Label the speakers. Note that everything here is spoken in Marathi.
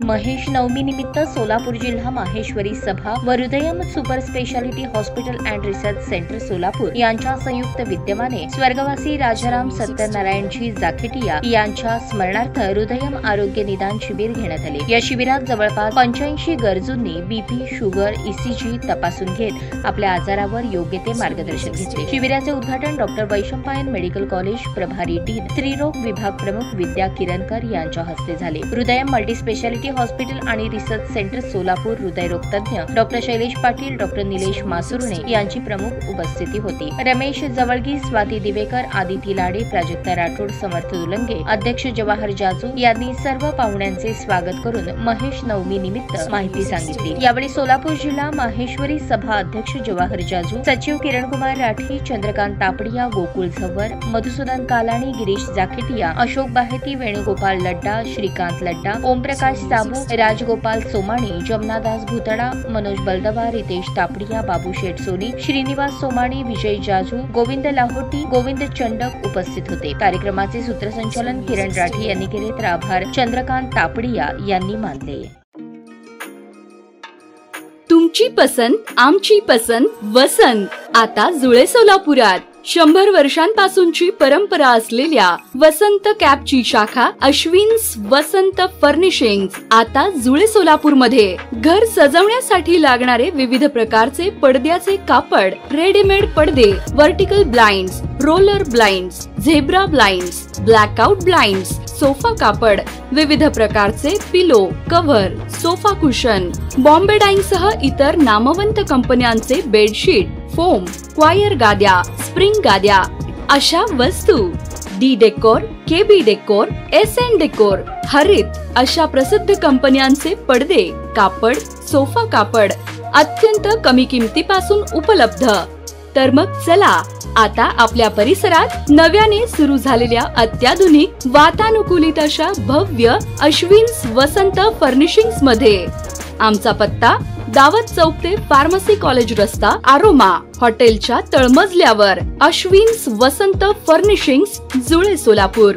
Speaker 1: महेश नवमी निमित्त सोलापूर जिल्हा माहेश्वरी सभा व Hridayam super speciality hospital and research centre Solapur यांच्या संयुक्त विद्यमाने स्वर्गवासी राजाराम सत्यनारायणजी जाखेटिया यांच्या स्मरणार्थ हृदयम आरोग्य निदान शिबिर घेण्यात आले। या शिबिरात जवळपास 85 गरजूंनी बीपी, शुगर, ईसीजी तपासून घेत आपल्या आजारावर योग्य ते मार्गदर्शन घेतले। शिबिराचे उद्घाटन डॉक्टर वैशंपायन मेडिकल कॉलेज प्रभारी डीन स्त्रीरोग विभाग प्रमुख विद्या किरणकर यांच्या हस्ते झाले। हृदयम मल्टी स्पेशालिटी हॉस्पिटल आणि रिसर्च सेंटर सोलापूर हृदयरोग तज्ञ डॉक्टर शैलेश पाटील, डॉक्टर निलेश मासुर्णे यांची प्रमुख उपस्थिती होती। रमेश जवळगी, स्वाती दिवेकर, आदिती लाडे, प्राजक्ता राठोड, समर्थ दुलंगे, अध्यक्ष जवाहर जाजू यांनी सर्व पाहुण्यांचे स्वागत करून महेश नवमी निमित्त माहिती सांगितली। यावेळी सोलापूर जिल्हा माहेश्वरी सभा अध्यक्ष जवाहर जाजू, सचिव किरणकुमार राठी, चंद्रकांत तापडिया, गोकुळ झव्वर, मधुसूदन कालाणी, गिरीश जाखेटिया, अशोक बाहेती, वेणुगोपाल लड्डा, श्रीकांत लड्डा, ओमप्रकाश साबू, राजगोपाल सोमाणी, जमनादास भुतडा, मनोज बलदवा, रितेश तापडिया, बाबू शेठ सोनी, श्रीनिवास सोमाणी, विजय जाजू, गोविंद लाहोटी, गोविंद चंडक उपस्थित होते। कार्यक्रमाचे सूत्रसंचालन किरण राठी यांनी केले तर आभार चंद्रकांत तापडिया यांनी मानले।
Speaker 2: तुमची पसंत आमची पसंत वसंत आता जुळे सोलापुरात 100 वर्षांपासूनची परंपरा असलेल्या वसंत कॅपची शाखा अश्विन्स वसंत फर्निशिंग्स आता जुळे सोलापूर मध्ये घर सजवण्यासाठी लागणारे विविध प्रकारचे पडद्याचे कापड, रेडीमेड पडदे, vertical blinds, roller blinds, zebra blinds, blackout blinds, sofa कापड, विविध प्रकारचे pillow, cover, sofa cushion, Bombay Dyeing सह इतर नामवंत कंपन्यांचे बेडशीट, फोम, क्वायर गाद्या, स्प्रिंग गाद्या अशा वस्तू, D decor, KB decor, SN decor, Harit अशा प्रसिद्ध कंपन्यांचे पडदे, कापड, सोफा कापड अत्यंत कमी किमतीपासून उपलब्ध। तर मग चला आता आपल्या परिसरात नव्याने सुरू झालेल्या अत्याधुनिक वातानुकूलित अशा भव्य अश्विन्स वसंत फर्निशिंग्स मध्ये। आमचा पत्ता दावत चौक ते फार्मसी कॉलेज रस्ता, आरोमा हॉटेलच्या तळमजल्यावर, अश्विन्स वसंत फर्निशिंग्स, जुळे सोलापूर।